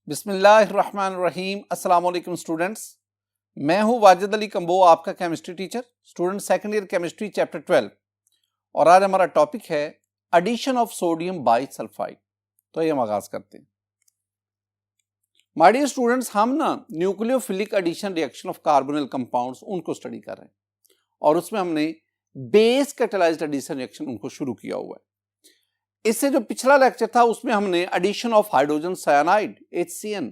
बिस्मिल्लाहिर्रहमानिर्रहीम। अस्सलाम वालेकुम स्टूडेंट्स, मैं हूं वाजिद अली कंबो, आपका chemistry teacher, student second year chemistry chapter 12। और आज हमारा टॉपिक है एडिशन ऑफ सोडियम बाइसल्फाइड। तो ये हम आगाज करते हैं। माय डियर स्टूडेंट्स, हम ना nucleophilic addition reaction of carbonyl compounds उनको स्टडी कर रहे हैं और उसमें हमने बेस कैटालाइज्ड एडिशन रिएक्शन उनको शुरू किया हुआ है। इससे जो पिछला लेक्चर था उसमें हमने addition of hydrogen cyanide HCN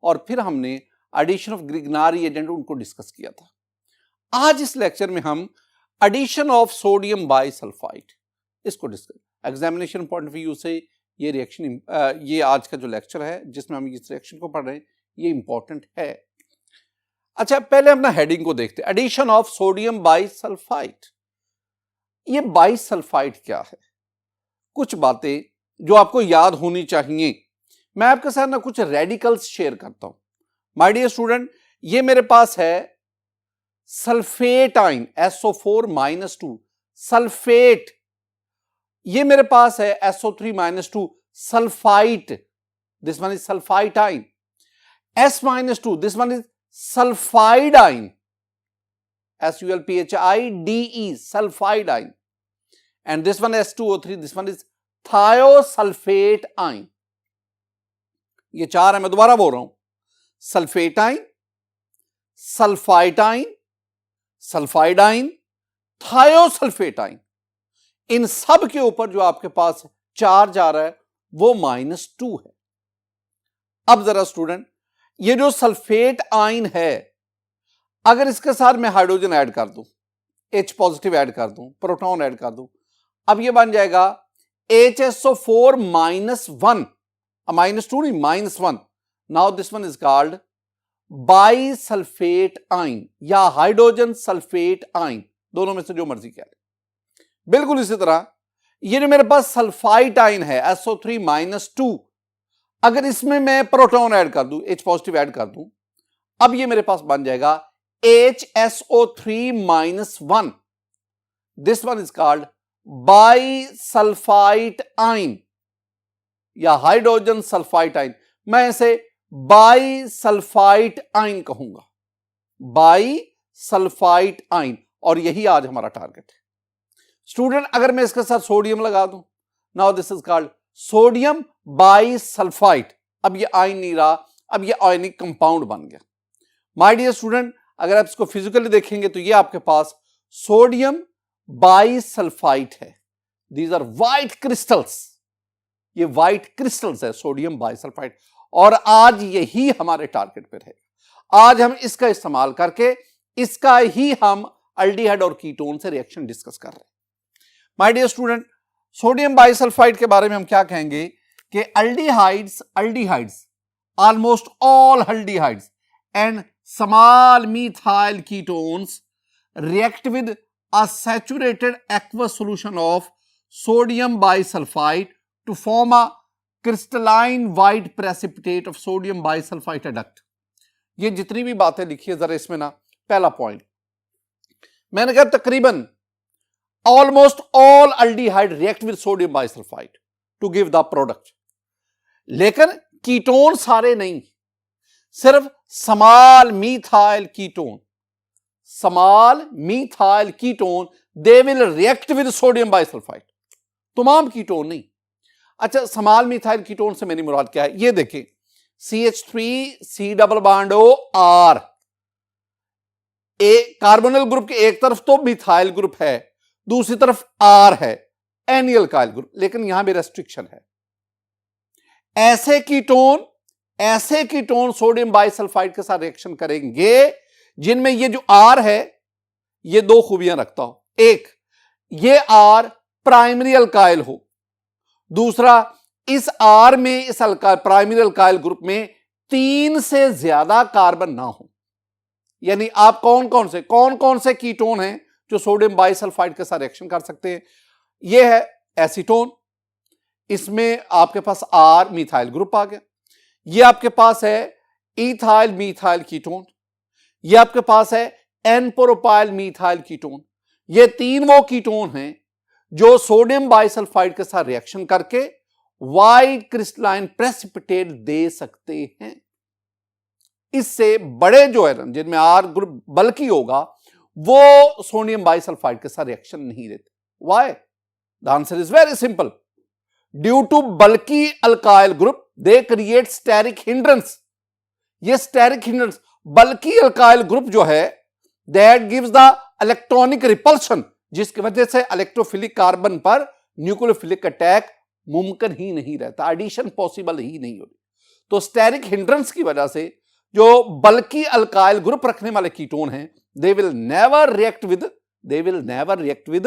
और फिर हमने एडिशन ऑफ ग्रिगनारी एजेंट उनको डिस्कस किया था। आज इस लेक्चर में हम एडिशन ऑफ सोडियम बाइसल्फाइड इसको discuss, examination point of view से ये रिएक्शन, ये आज का जो लेक्चर है जिसमें हम इस रिएक्शन को पढ़ रहे हैं, ये इंपॉर्टेंट है। अच्छा, पहले अपना हेडिंग को देखते हैं। Addition of sodium bisulphide. ये बाइसल्फाइड क्या है? कुछ बातें जो आपको याद होनी चाहिए। मैं आपके साथ ना कुछ रेडिकल्स शेयर करता हूं। माय डियर स्टूडेंट, ये मेरे पास है सल्फेट आयन SO4-2 सल्फेट। ये मेरे पास है SO3-2 sulphite. This one is sulphite ion. S-2 this one is sulphide ion, SULPHIDE sulphide ion. And this one S2O3, this one is thiosulfate ion. ये चार है, मैं दोबारा बोल रहा हूं। Sulphate ion, sulphite ion, sulphide ion, thiosulphate ion. इन सब के ऊपर जो आपके पास चार्ज आ रहा है वो -2 है। अब जरा स्टूडेंट, ये जो सल्फेट आयन है, अगर इसके साथ मैं हाइड्रोजन ऐड कर दूं, H पॉजिटिव ऐड कर दूं, प्रोटॉन ऐड कर दूं, अब ये बन जाएगा HSO4-1, -2 नहीं, -1। Now this one is called bisulphate ion या हाइड्रोजन सल्फेट आयन, दोनों में से जो मर्जी कह ले। बिल्कुल इसी तरह ये जो मेरे पास सल्फाइट आयन है SO3-2, अगर इसमें मैं प्रोटॉन ऐड कर दूं, H पॉजिटिव ऐड कर दूं, अब ये मेरे पास बन जाएगा HSO3-1। This one is called bisulphite ion या हाइड्रोजन सल्फाइट आयन। मैं इसे बाइसल्फाइट आयन कहूंगा, बाइसल्फाइट आयन। और यही आज हमारा टारगेट है स्टूडेंट। अगर मैं इसके साथ सोडियम लगा दूं, now this is called sodium bisulphite. अब ये आयन नहीं रहा, अब ये आयनिक कंपाउंड बन गया। माय डियर स्टूडेंट, अगर आप इसको फिजिकली देखेंगे तो ये आपके पास सोडियम बाइसल्फाइट है। दीज आर व्हाइट क्रिस्टल्स, ये व्हाइट क्रिस्टल्स है सोडियम बाइसल्फाइट। और आज यही हमारे टारगेट पे रहेगा। आज हम इसका इस्तेमाल करके इसका ही हम अल्डिहाइड और कीटोन से रिएक्शन डिस्कस कर रहे हैं। My dear student, sodium bisulphite के बारे में हम क्या कहेंगे कि aldehydes almost all aldehydes and small methyl ketones react with a saturated aqueous solution of sodium bisulfite to form a crystalline white precipitate of sodium bisulfite adduct। ये जितनी भी बातें लिखी है जरा इसमें ना, पहला पॉइंट मैंने कहा तकरीबन almost all aldehyde react with sodium bisulphite to give the product, लेकिन कीटोन सारे नहीं, सिर्फ small methyl ketone, small methyl ketone they will react with sodium bisulphite, तमाम कीटोन नहीं। अच्छा, स्मॉल मिथाइल कीटोन से मेरी मुराद क्या है? ये देखें, CH3CR, कार्बोनिल ग्रुप के एक तरफ तो मिथाइल ग्रुप है, दूसरी तरफ R है, एनिल काइल ग्रुप, लेकिन यहां भी रेस्ट्रिक्शन है। ऐसे कीटोन सोडियम बाइसल्फाइड के साथ रिएक्शन करेंगे जिनमें ये जो R है ये दो खूबियां रखता हो। एक, ये R प्राइमरी अल्काइल हो, दूसरा इस R में, इस प्राइमरी अल्काइल ग्रुप में 3 से ज्यादा कार्बन ना हो। यानी आप कौन कौन से कीटोन हैं जो सोडियम बाइसल्फाइड के साथ रिएक्शन कर सकते हैं? ये है एसीटोन, इसमें आपके पास R मिथाइल ग्रुप आ गया। ये आपके पास है इथाइल मिथाइल कीटोन, ये आपके पास है एन प्रोपाइल मिथाइल कीटोन। ये तीन वो कीटोन हैं जो सोडियम बाइसल्फाइड के साथ रिएक्शन करके व्हाइट क्रिस्टलाइन प्रेसिपिटेट दे सकते हैं। इससे बड़े जो है जिनमें आर ग्रुप बल्कि होगा वो सोडियम बाइसल्फाइड के साथ रिएक्शन नहीं देते। Why? The answer is very simple. Due to bulky alkyl group they create steric hindrance. ये steric hindrance bulky alkyl group जो है that gives the electronic repulsion, जिसकी वजह से इलेक्ट्रोफिलिक कार्बन पर न्यूक्लियोफिलिक अटैक मुमकिन ही नहीं रहता, एडिशन पॉसिबल ही नहीं होती। तो स्टेरिक हिंड्रेंस की वजह से जो बल्कि अल्काइल ग्रुप रखने वाले कीटोन हैं they will never react with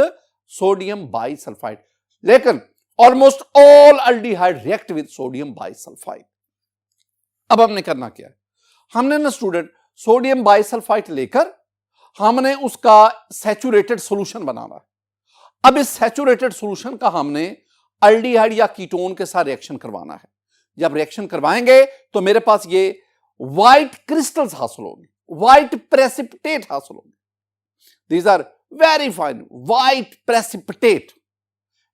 sodium bisulfite, लेकिन almost all aldehyde react with sodium bisulfite। अब हमने करना क्या है, हमने ना स्टूडेंट सोडियम बाइसल्फाइट लेकर हमने उसका सैचुरेटेड सॉल्यूशन बनाना है। अब इस सैचुरेटेड सॉल्यूशन का हमने अल्डिहाइड या कीटोन के साथ रिएक्शन करवाना है। जब रिएक्शन करवाएंगे तो मेरे पास ये व्हाइट क्रिस्टल्स हासिल होंगे, व्हाइट प्रेसिपिटेट हासिल होंगे। These are very fine white precipitate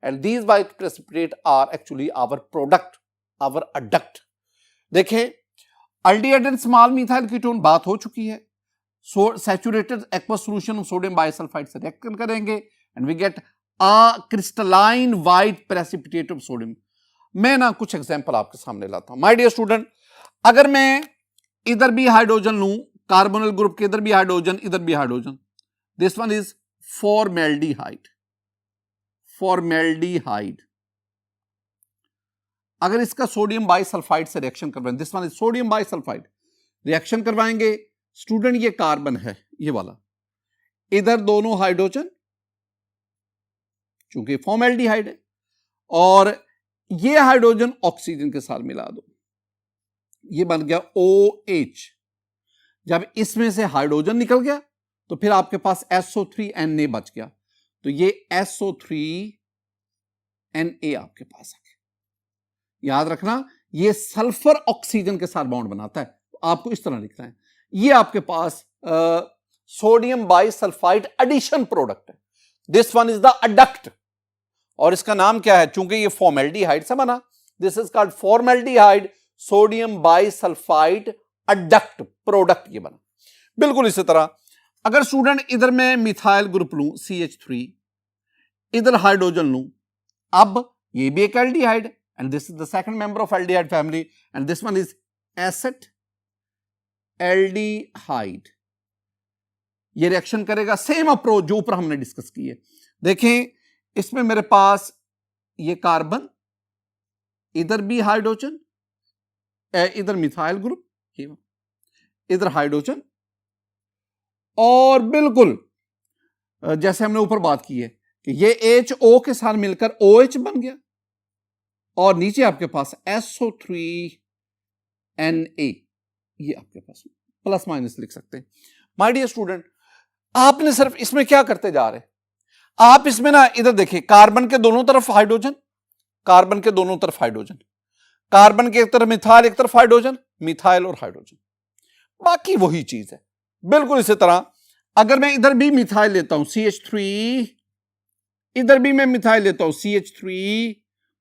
and these white precipitate are actually our product, our adduct. देखें, aldehyde and small methyl ketone बात हो चुकी है। Saturated aqueous solution of sodium bisulphide से रिएक्शन करेंगे and we get a crystalline white precipitate of sodium. मैं ना कुछ एग्जांपल आपके सामने लाता हूं। माय डियर स्टूडेंट, अगर मैं इधर भी हाइड्रोजन लूं, कार्बोनिल ग्रुप के इधर भी हाइड्रोजन, इधर भी hydrogen, this one is formaldehyde. Formaldehyde अगर इसका सोडियम बाइसल्फाइड से रिएक्शन करवाएं, this one is sodium bisulphide, reaction करवाएंगे स्टूडेंट, ये कार्बन है ये वाला, इधर दोनों हाइड्रोजन चूंकि फॉर्मेल्डिहाइड है, और ये हाइड्रोजन ऑक्सीजन के साथ मिला दो, ये बन गया OH। जब इसमें से हाइड्रोजन निकल गया तो फिर आपके पास SO3Na बच गया, तो ये SO3Na आपके पास आ गया। याद रखना, ये सल्फर ऑक्सीजन के साथ बॉन्ड बनाता है, आपको इस तरह लिखना है। ये आपके पास सोडियम बाइसल्फाइड एडिशन प्रोडक्ट है। This one is the adduct, और इसका नाम क्या है, चूंकि ये फॉर्मेल्डिहाइड से बना, this is called formaldehyde sodium bisulphide adduct product, ये बना। बिल्कुल इसी तरह अगर स्टूडेंट इधर मैं मिथाइल ग्रुप लूं CH3, इधर हाइड्रोजन लूं, अब ये भी एक aldehyde and this is the second member of aldehyde family and this one is asset aldehyde. ये रिएक्शन करेगा सेम अप्रोच जो ऊपर हमने डिस्कस की है। देखें, इसमें मेरे पास ये कार्बन, इधर भी हाइड्रोजन, इधर मिथाइल ग्रुप, इधर हाइड्रोजन, और बिल्कुल जैसे हमने ऊपर बात की है कि ये HO के साथ मिलकर OH बन गया, और नीचे आपके पास SO3Na, ये आपके पास प्लस माइनस लिख सकते हैं। माय डियर स्टूडेंट, आपने सिर्फ इसमें क्या करते जा रहे हैं, आप इसमें ना इधर देखिए, कार्बन के दोनों तरफ हाइड्रोजन, कार्बन के दोनों तरफ हाइड्रोजन, कार्बन के एक तरफ मिथाइल, एक तरफ हाइड्रोजन, मिथाइल और हाइड्रोजन, बाकी वही चीज है। बिल्कुल इसी तरह अगर मैं इधर भी मिथाइल लेता हूं CH3, इधर भी मैं मिथाइल लेता हूं CH3,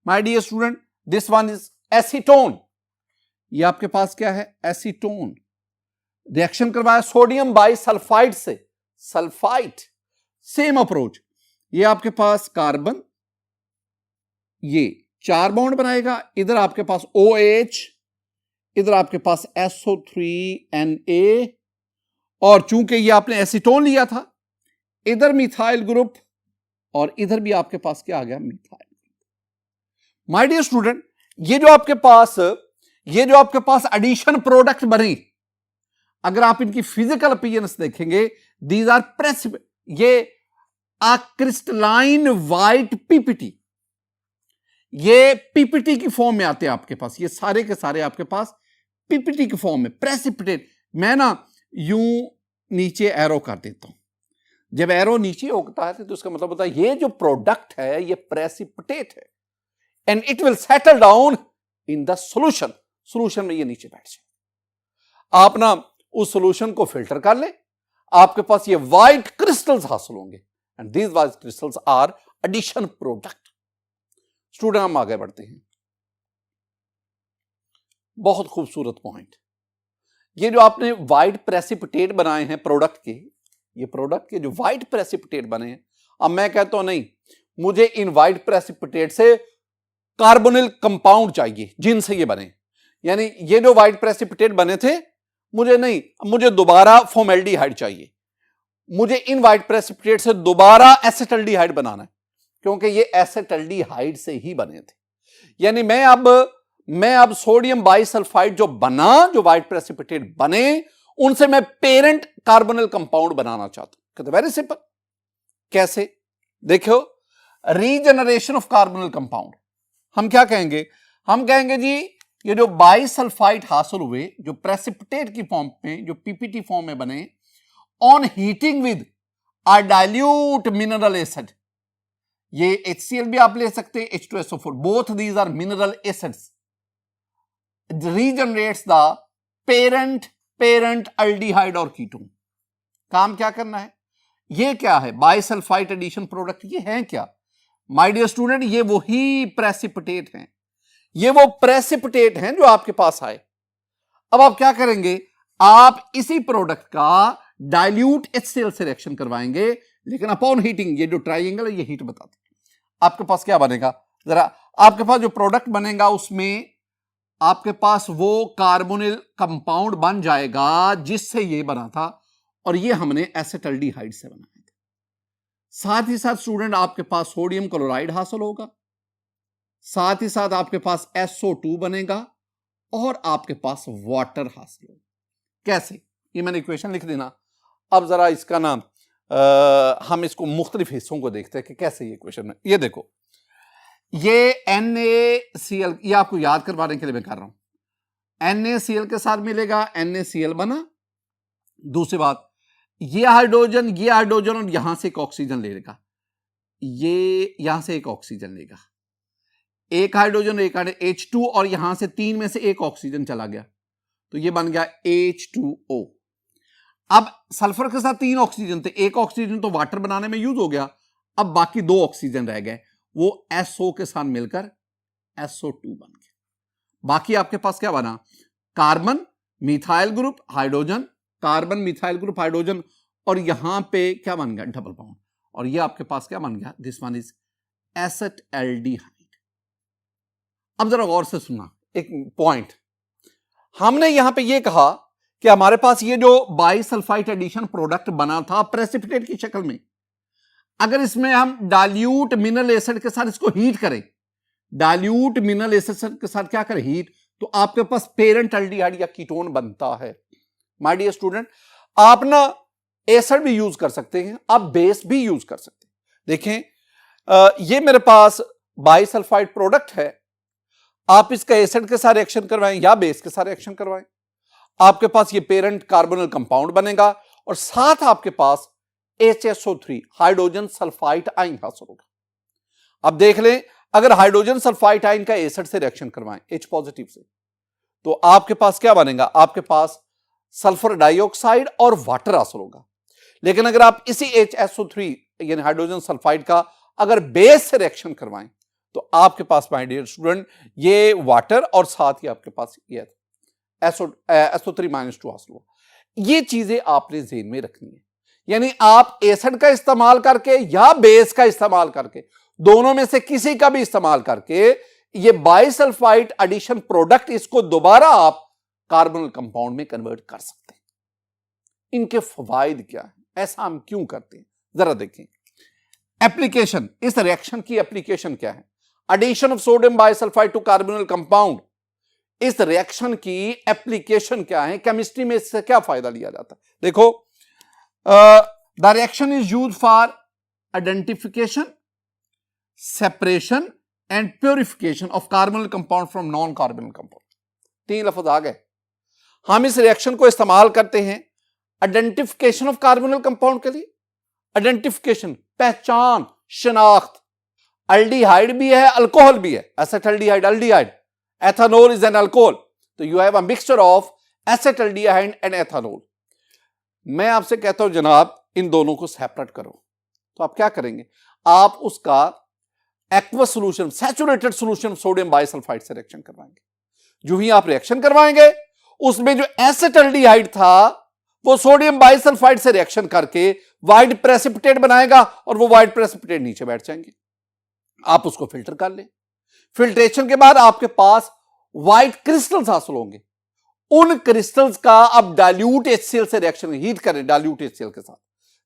my dear student, this one is acetone. ये आपके पास क्या है, एसीटोन। रिएक्शन करवाया सोडियम बाइसल्फाइड से सल्फाइड, सेम अप्रोच। ये आपके पास कार्बन, ये 4 बॉन्ड बनाएगा, इधर आपके पास OH, इधर आपके पास SO3Na, और चूंकि ये आपने एसीटोन लिया था, इधर मिथाइल ग्रुप, और इधर भी आपके पास क्या आ गया, मिथाइल। माय डियर स्टूडेंट, ये जो आपके पास एडिशन प्रोडक्ट बने, अगर आप इनकी फिजिकल अपीयरेंस देखेंगे, दीज आर प्रेसिपिटेट, ये क्रिस्टलाइन व्हाइट PPT, ये PPT की फॉर्म में आते हैं आपके पास, ये सारे के सारे आपके पास PPT की फॉर्म में प्रेसिपिटेट। मैं ना यूं नीचे एरो कर देता हूं, जब एरो नीचे होता है तो उसका मतलब होता है ये जो प्रोडक्ट है ये प्रेसिपिटेट है and it will settle down in the solution. Solution में ये नीचे बैठ जाए, आप ना उस सॉल्यूशन को फिल्टर कर ले, आपके पास ये व्हाइट क्रिस्टल्स हासिल होंगे and these white crystals are addition product. Student, हम आगे बढ़ते हैं। बहुत खूबसूरत पॉइंट। ये जो आपने व्हाइट प्रेसिपिटेट बनाए हैं प्रोडक्ट के, ये प्रोडक्ट के जो व्हाइट प्रेसिपिटेट बने हैं, अब मैं कहता हूं नहीं, मुझे इन व्हाइट प्रेसिपिटेट से कार्बोनिल कंपाउंड चाहिए जिनसे ये बने, यानी ये जो व्हाइट प्रेसिपिटेट बने थे मुझे नहीं, मुझे दोबारा फॉर्मेल्डिहाइड चाहिए, मुझे इन व्हाइट प्रेसिपिटेट से दोबारा एसिटल्डिहाइड बनाना है, क्योंकि ये एसिटल्डिहाइड से ही बने थे। यानी मैं अब सोडियम बाइसल्फाइड जो बना, जो व्हाइट प्रेसिपिटेट बने, उनसे मैं पेरेंट कार्बोनिल कंपाउंड बनाना चाहता हूं। Very simple. कैसे? देखो, रीजनरेशन ऑफ कार्बोनिल कंपाउंड हम क्या कहेंगे? हम कहेंगे जी ये जो बाइसल्फाइड हासिल हुए, जो प्रेसिपिटेट की फॉर्म में, जो पीपीटी फॉर्म में बने, on heating with a dilute mineral acid, ये HCl भी आप ले सकते हैं, H2SO4, both these are mineral acids, regenerates the parent aldehyde और कीटोन। काम क्या करना है? ये क्या है? Bisulphite addition product. ये है क्या माय डियर स्टूडेंट? ये वही प्रेसिपिटेट हैं, ये वो प्रेसिपिटेट हैं जो आपके पास आए। अब आप क्या करेंगे? आप इसी प्रोडक्ट का डाइल्यूट HCl से रिएक्शन करवाएंगे, लेकिन अपॉन हीटिंग, ये जो ट्राइंगल है ये हीट बताते, आपके पास क्या बनेगा? जरा आपके पास जो प्रोडक्ट बनेगा उसमें आपके पास वो कार्बोनिल कंपाउंड बन जाएगा जिससे ये बना था, और ये हमने एसिटल्डिहाइड से बनाया था। साथ ही साथ स्टूडेंट आपके पास सोडियम क्लोराइड हासिल होगा, साथ ही साथ आपके पास SO2 बनेगा, और आपके पास वाटर हासिल होगा। कैसे? ये मैंने इक्वेशन लिख देना। अब जरा इसका नाम हम इसको मुख्तलिफ हिस्सों को देखते हैं कि कैसे ये इक्वेशन में। ये देखो, ये NaCl, ये आपको याद करवाने के लिए मैं कर रहा हूं। NaCl के साथ मिलेगा, NaCl बना। दूसरी बात, ये हाइड्रोजन और यहां से एक ऑक्सीजन ले लेगा, ये यहां से एक ऑक्सीजन लेगा, एक हाइड्रोजन एक H2, और यहां से 3 में से एक ऑक्सीजन चला गया, तो ये बन गया H2O। अब सल्फर के साथ 3 ऑक्सीजन थे, एक ऑक्सीजन तो वाटर बनाने में यूज हो गया, अब बाकी 2 ऑक्सीजन रह गए, वो SO के साथ मिलकर SO2 बन गया। बाकी आपके पास क्या बना? Carbon methyl group hydrogen, carbon methyl group hydrogen, और यहां पे क्या बन गया? डबल बॉन्ड, और ये आपके पास क्या बन गया? This one is acetaldehyde. अब जरा गौर से सुनना एक पॉइंट, हमने यहां पे ये कहा कि हमारे पास ये जो बाइसल्फाइड एडिशन प्रोडक्ट बना था प्रेसिपिटेट की शक्ल में, अगर इसमें हम डाइल्यूट मिनरल एसिड के साथ इसको हीट करें, डाइल्यूट मिनरल एसिड के साथ क्या करें? हीट, तो आपके पास पेरेंट अल्डिहाइड या कीटोन बनता है। माय डियर स्टूडेंट, आप ना एसिड भी यूज कर सकते हैं, आप बेस भी यूज कर सकते हैं। देखें, ये मेरे पास बाइसल्फाइड प्रोडक्ट है, आप इसका एसिड के साथ रिएक्शन करवाएं या बेस के साथ रिएक्शन करवाएं, आपके पास ये पेरेंट कार्बोनिल कंपाउंड बनेगा, और साथ आपके पास HSO3 हाइड्रोजन सल्फाइड आयन हासिल होगा। अब देख लें, अगर हाइड्रोजन सल्फाइड आयन का एसिड से रिएक्शन करवाएं H पॉजिटिव से, तो आपके पास क्या बनेगा? आपके पास सल्फर डाइऑक्साइड और वाटर हासिल होगा। लेकिन अगर आप इसी HSO3 यानी हाइड्रोजन सल्फाइड का अगर बेस से रिएक्शन करवाएं, तो आपके पास माय डियर स्टूडेंट ये वाटर और साथ ही आपके पास ये SO3 -2 हासिल हुआ। ये चीजें आपने ज़हन में रखनी है, यानी आप एसिड का इस्तेमाल करके या बेस का इस्तेमाल करके, दोनों में से किसी का भी इस्तेमाल करके, ये बाइसल्फाइड एडिशन प्रोडक्ट, इसको दोबारा आप कार्बोनिल कंपाउंड में कन्वर्ट कर सकते हैं। इनके फवायद क्या है, ऐसा हम क्यों करते हैं, जरा देखें। एप्लीकेशन, इस रिएक्शन की एप्लीकेशन क्या है? Addition of sodium bisulphite to carbonyl compound, इस रिएक्शन की एप्लीकेशन क्या है? केमिस्ट्री में इससे क्या फायदा लिया जाता है? देखो, the reaction is used for identification, separation and purification of carbonyl compound from non carbonyl compound. 3 लफ्ज आ गए। हम इस रिएक्शन को इस्तेमाल करते हैं आइडेंटिफिकेशन ऑफ कार्बोनिल कंपाउंड के लिए। आइडेंटिफिकेशन, पहचान, शनाख्त। अल्डिहाइड भी है, अल्कोहल भी है, acetaldehyde, aldehyde. Ethanol is an alcohol, तो you have a mixture of acetaldehyde and ethanol. मैं आपसे कहता हूं जनाब, इन दोनों को सेपरेट करो, तो आप क्या करेंगे? आप उसका aqueous solution, saturated solution sodium bisulphide से रिएक्शन करवाएंगे। जो ही आप रिएक्शन करवाएंगे उसमें जो एसिटल्डिहाइड था वो सोडियम बाइसल्फाइड से रिएक्शन करके व्हाइट प्रेसिपिटेट बनाएगा और वो व्हाइट प्रेसिपिटेट नीचे बैठ जाएंगे। आप उसको फिल्टर कर लें। फिल्ट्रेशन के बाद आपके पास व्हाइट क्रिस्टल्स हासिल होंगे। उन क्रिस्टल्स का आप डाइल्यूट HCl से रिएक्शन हीट करें, डाइल्यूट HCl के साथ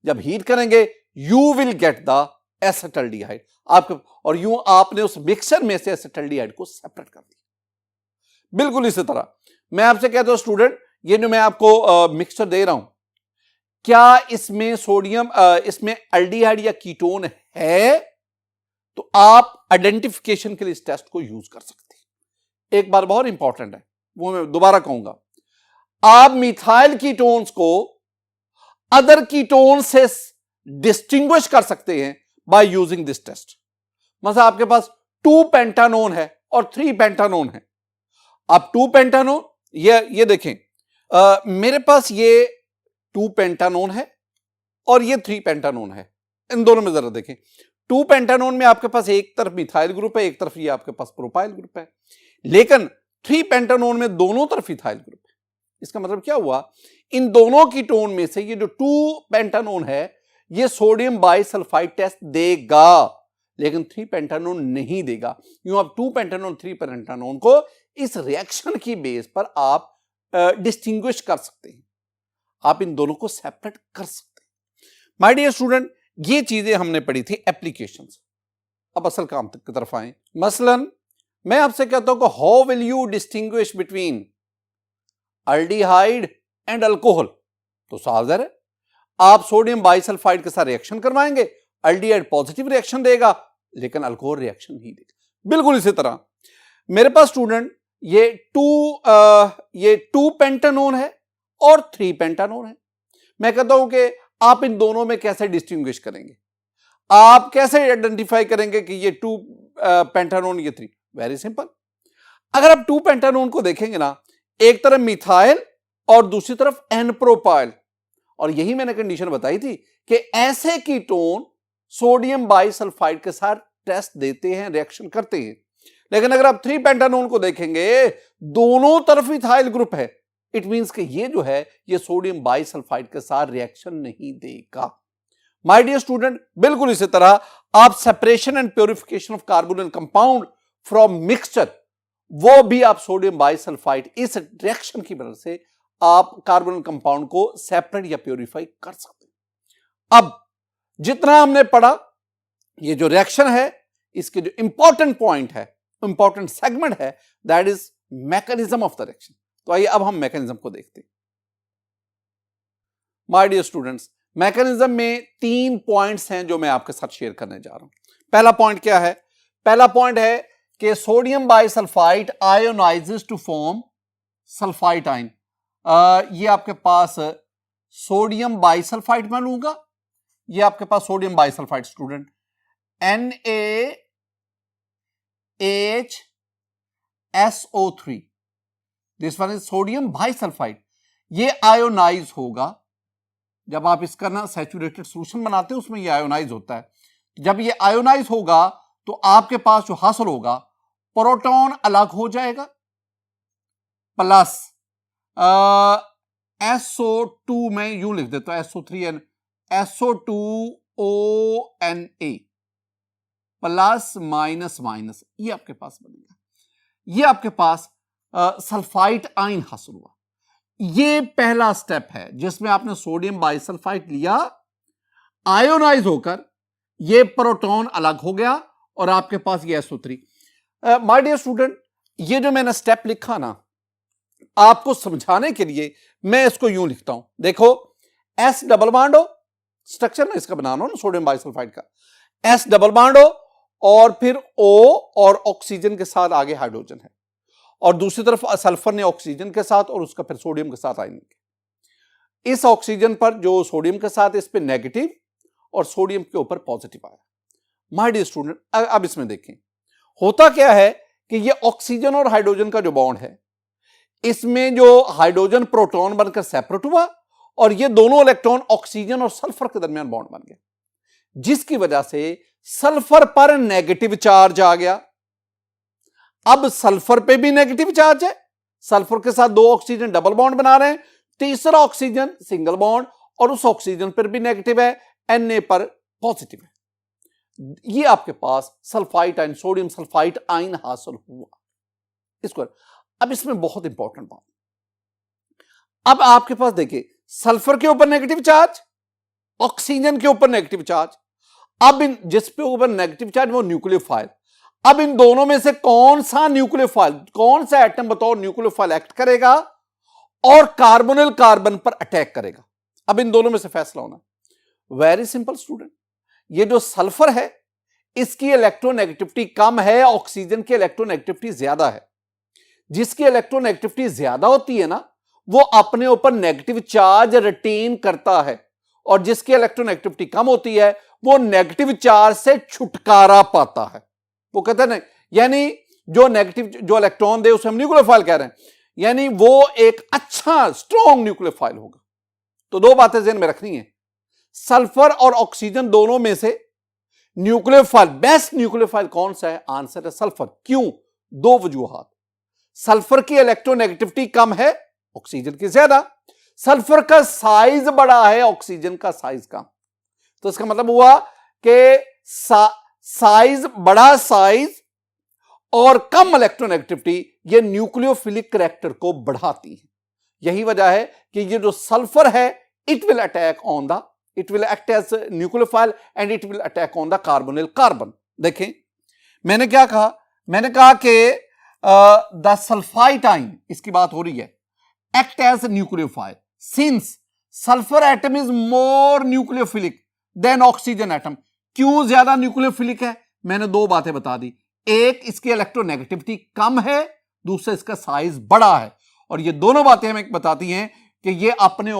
जब हीट करेंगे you will get the acetaldehyde आपके, और यूं आपने उस मिक्सचर में से एसिटल्डिहाइड को सेपरेट कर दिया। बिल्कुल इसी तरह मैं आपसे कहता हूं स्टूडेंट, ये जो मैं आपको मिक्सचर दे रहा हूं, क्या इसमें सोडियम इसमें एल्डिहाइड या कीटोन है? तो आप आइडेंटिफिकेशन के लिए इस टेस्ट को यूज कर सकते हैं। एक बात बहुत इंपॉर्टेंट है, वो मैं दोबारा कहूंगा, आप मिथाइल कीटोन्स को अदर कीटोन से डिस्टिंग्विश कर सकते हैं बाय यूजिंग दिस टेस्ट। मतलब आपके पास 2 पेंटानोन है और 3 पेंटानोन है। आप 2 पेंटानोन, ये देखें, मेरे पास ये 2 पेंटानोन है और ये 3 पेंटानोन है। इन दोनों में जरा देखें, 2 पेंटानोन में आपके पास एक तरफ मिथाइल ग्रुप है, एक तरफ ये आपके पास प्रोपाइल ग्रुप है, लेकिन 3 पेंटानोन में दोनों तरफ इथाइल ग्रुप है। इसका मतलब क्या हुआ, इन दोनों कीटोन में से ये जो 2 पेंटानोन है ये सोडियम बाइसल्फाइड टेस्ट देगा, लेकिन 3 पेंटानोन नहीं देगा। यूं आप 2 पेंटानोन 3 पेंटानोन को इस रिएक्शन की बेस पर आप डिस्टिंग्विश कर सकते हैं, आप इन दोनों को सेपरेट कर सकते हैं। माय डियर स्टूडेंट, ये चीजें हमने पढ़ी थी एप्लीकेशंस। अब असल काम तक की तरफ आए। मसलन मैं आपसे कहता हूं कि how will you distinguish between aldehyde and alcohol, तो सावधान है, आप सोडियम बाइसल्फाइड के साथ रिएक्शन करवाएंगे, एल्डिहाइड पॉजिटिव रिएक्शन देगा लेकिन अल्कोहल रिएक्शन नहीं देगा। बिल्कुल इसी तरह मेरे पास स्टूडेंट ये 2 पेंटानोन है और 3 पेंटानोन है। मैं कहता हूं कि आप इन दोनों में कैसे डिस्टिंग्विश करेंगे, आप कैसे आइडेंटिफाई करेंगे कि ये 2 पेंटानोन ये 3? वेरी सिंपल, अगर आप 2 पेंटानोन को देखेंगे ना, एक तरफ मिथाइल और दूसरी तरफ एन प्रोपाइल, और यही मैंने कंडीशन बताई थी कि ऐसे कीटोन सोडियम बाइसल्फाइड के साथ टेस्ट देते हैं, रिएक्शन करते हैं। लेकिन अगर आप 3 पेंटानोन को देखेंगे, दोनों तरफ इथाइल ग्रुप है, इट मींस कि ये जो है ये सोडियम बाइसल्फाइड के साथ रिएक्शन नहीं देगा। माय डियर स्टूडेंट, बिल्कुल इसी तरह आप separation and purification of carbonyl compound from mixture, वो भी आप सोडियम बाइसल्फाइड इस रिएक्शन की वजह से आप कार्बोनिल कंपाउंड को सेपरेट या प्योरीफाई कर सकते हैं। अब जितना हमने पढ़ा, ये जो रिएक्शन है इसके जो इंपॉर्टेंट पॉइंट है, इंपॉर्टेंट सेगमेंट है, that is mechanism of the reaction. तो आइए अब हम मैकेनिज्म को देखते हैं। माय डियर स्टूडेंट्स, मैकेनिज्म में 3 पॉइंट्स हैं जो मैं आपके साथ शेयर करने जा रहा हूं। पहला पॉइंट क्या है? पहला पॉइंट है कि sodium bisulphide ionises to form sulphide ion. ये आपके पास सोडियम बाइसल्फाइड मैं लूंगा, ये आपके पास sodium bisulphide student NaHSO3, this one is sodium bisulphide. ये आयोनाइज होगा, जब आप इसका ना सैचुरेटेड सॉल्यूशन बनाते हैं उसमें ये आयोनाइज होता है। जब ये आयोनाइज होगा तो आपके पास जो हासिल होगा, प्रोटॉन अलग हो जाएगा प्लस SO2 में यूं लिख देता हूं, SO3N SO2ONA plus minus minus, ये आपके पास बनेगा। ये आपके पास सल्फाइड आयन हासिल हुआ। ये पहला स्टेप है जिसमें आपने सोडियम बाइसल्फाइड लिया, आयोनाइज होकर ये प्रोटॉन अलग हो गया और आपके पास ये SO3। माय डियर स्टूडेंट, ये जो मैंने स्टेप लिखा ना, आपको समझाने के लिए मैं इसको यूं लिखता हूं। देखो, S डबल बॉन्ड हो, स्ट्रक्चर में इसका बनाना हो ना सोडियम बाइसल्फाइड का, S डबल बॉन्ड हो और फिर O और ऑक्सीजन के साथ आगे हाइड्रोजन है, और दूसरी तरफ सल्फर ने ऑक्सीजन के साथ और उसका फिर सोडियम के साथ आयन। इस ऑक्सीजन पर जो सोडियम के साथ, इस पे नेगेटिव और सोडियम के ऊपर पॉजिटिव आया। माय डियर स्टूडेंट, अब इसमें देखें होता क्या है कि ये ऑक्सीजन और हाइड्रोजन का जो बॉन्ड है, इसमें जो हाइड्रोजन प्रोटॉन बनकर सेपरेट हुआ और ये दोनों इलेक्ट्रॉन ऑक्सीजन और सल्फर के दरमियान बॉन्ड बन गया, जिसकी वजह से सल्फर पर नेगेटिव चार्ज आ गया। अब सल्फर पे भी नेगेटिव चार्ज है सल्फर के साथ 2 ऑक्सीजन डबल बॉन्ड बना रहे हैं, तीसरा ऑक्सीजन सिंगल बॉन्ड और उस ऑक्सीजन पर भी नेगेटिव है, Na पर पॉजिटिव है। ये आपके पास sulphite ion, sodium sulphite ion हासिल हुआ। इसको अब इसमें बहुत इंपॉर्टेंट बात, अब आपके पास देखिए सल्फर के ऊपर नेगेटिव चार्ज, ऑक्सीजन के ऊपर नेगेटिव चार्ज। अब इन जिस पे ऊपर नेगेटिव चार्ज वो न्यूक्लियोफाइल, अब इन दोनों में से कौन सा न्यूक्लियोफाइल, कौन सा एटम बतौर न्यूक्लियोफाइल एक्ट करेगा और कार्बोनिल कार्बन पर अटैक करेगा। अब इन दोनों में से फैसला होना। वेरी सिंपल स्टूडेंट, ये जो सल्फर है इसकी इलेक्ट्रोनेगेटिविटी कम है, ऑक्सीजन की इलेक्ट्रोनेगेटिविटी ज्यादा है। जिसकी इलेक्ट्रोनेगेटिविटी ज्यादा होती है ना वो अपने ऊपर नेगेटिव चार्ज रिटेन करता है, और जिसकी इलेक्ट्रोनेगेटिविटी कम होती है वो नेगेटिव चार्ज से छुटकारा पाता है। वो कहते हैं ना, यानी जो नेगेटिव जो इलेक्ट्रॉन दे उसे हम न्यूक्लियोफाइल कह रहे हैं, यानी वो एक अच्छा स्ट्रॉन्ग न्यूक्लियोफाइल होगा। तो 2 बातें ज़हन में रखनी है, सल्फर और ऑक्सीजन दोनों में से न्यूक्लियोफाइल, बेस्ट न्यूक्लियोफाइल कौन सा है? आंसर है सल्फर। क्यों? 2 वजूहात। सल्फर की इलेक्ट्रोनेगेटिविटी कम है, ऑक्सीजन की ज्यादा। सल्फर का साइज बड़ा है, ऑक्सीजन का साइज कम। तो इसका मतलब हुआ कि साइज, बड़ा साइज और कम इलेक्ट्रोनेगेटिविटी ये न्यूक्लियोफिलिक करैक्टर को बढ़ाती है। यही वजह है कि ये जो सल्फर है it will attack on the, it will act as nucleophile and it will attack on the carbonyl carbon. देखें मैंने क्या कहा, मैंने कहा कि द सल्फाइट आयन, इसकी बात हो रही है, act as nucleophile since sulphur atom is more nucleophilic than oxygen atom. क्यों ज्यादा न्यूक्लियोफिलिक है? मैंने 2 बातें बता दी, एक इसकी इलेक्ट्रोनेगेटिविटी कम है, दूसरा इसका साइज बड़ा है। और ये दोनों बातें हमें बताती हैं कि ये अपने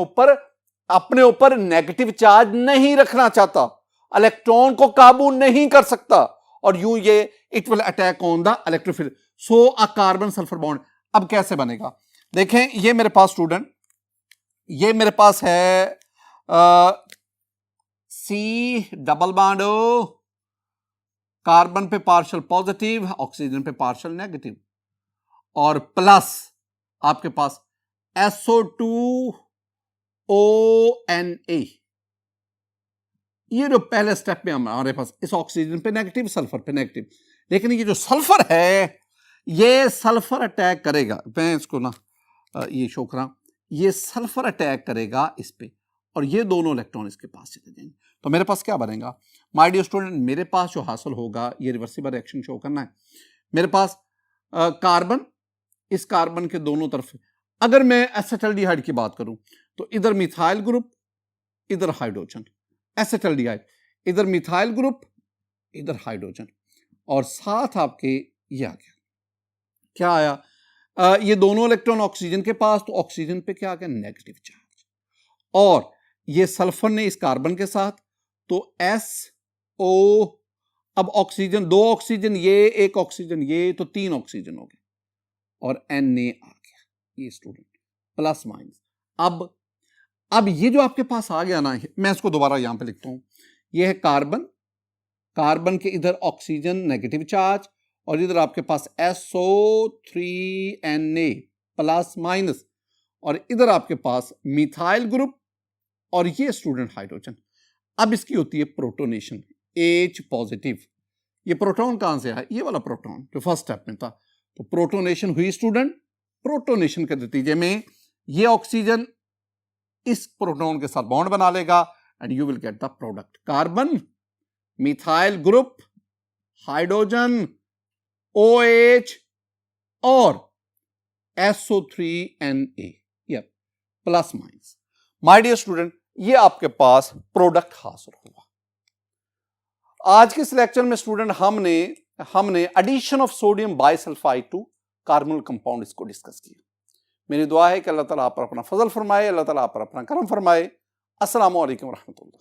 ऊपर नेगेटिव चार्ज नहीं रखना चाहता, इलेक्ट्रॉन को काबू नहीं कर सकता, और यूं ये it will attack on the electrophile. So a carbon sulphur bond अब कैसे बनेगा? देखें ये मेरे पास स्टूडेंट, ये मेरे पास है C double bond O, carbon पे पार्शियल पॉजिटिव, ऑक्सीजन पे पार्शियल नेगेटिव, और प्लस आपके पास SO2ONA। ये जो पहले स्टेप में हमारे पास इस ऑक्सीजन पे नेगेटिव, सल्फर पे नेगेटिव, लेकिन ये जो सल्फर है ये सल्फर अटैक करेगा, मैं इसको ना ये शो करा, ये सल्फर अटैक करेगा इस पे, और ये दोनों इलेक्ट्रॉन इसके पास चले जाएंगे। तो मेरे पास क्या बनेगा माय डियर स्टूडेंट? मेरे पास जो हासिल होगा, ये रिवर्सिबल रिएक्शन शो करना है, मेरे पास कार्बन, इस कार्बन के दोनों तरफ, अगर मैं एसिटाल्डिहाइड की बात करूं तो इधर मिथाइल ग्रुप, इधर हाइड्रोजन, एसिटाल्डिहाइड, इधर मिथाइल ग्रुप, इधर हाइड्रोजन, और साथ आपके ये आ गया, क्या आया? ये दोनों इलेक्ट्रॉन ऑक्सीजन के पास, तो ऑक्सीजन पे क्या आ गया? Negative charge. और ये सल्फर ने इस कार्बन के साथ, तो SO, अब ऑक्सीजन, 2 ऑक्सीजन ये, 1 ऑक्सीजन ये, तो 3 ऑक्सीजन हो गए, और Na आ गया, ये स्टूडेंट प्लस माइनस। अब ये जो आपके पास आ गया ना, मैं इसको दोबारा यहां पे लिखता हूं, ये है कार्बन, कार्बन के इधर ऑक्सीजन नेगेटिव चार्ज, और इधर आपके पास SO3Na प्लस माइनस, और इधर आपके पास मिथाइल ग्रुप, और ये स्टूडेंट हाइड्रोजन। अब इसकी होती है प्रोटोनेशन, H पॉजिटिव। ये प्रोटॉन कहां से आया? ये वाला प्रोटॉन जो फर्स्ट स्टेप में था। तो प्रोटोनेशन हुई स्टूडेंट, प्रोटोनेशन के नतीजे में ये ऑक्सीजन इस प्रोटॉन के साथ बॉन्ड बना लेगा, and you will get the product carbon, methyl group, hydrogen, OH और SO3Na, ये plus minus. My dear student, ये आपके पास प्रोडक्ट हासिल हुआ। आज के इस लेक्चर में स्टूडेंट हमने addition of sodium bisulphite to carbonyl compound इसको डिस्कस किया। मेरी दुआ है कि अल्लाह ताला आप पर अपना फजल फरमाए, अल्लाह ताला आप पर अपना करम फरमाए। अस्सलामु अलैकुम रहमतुल्लाह।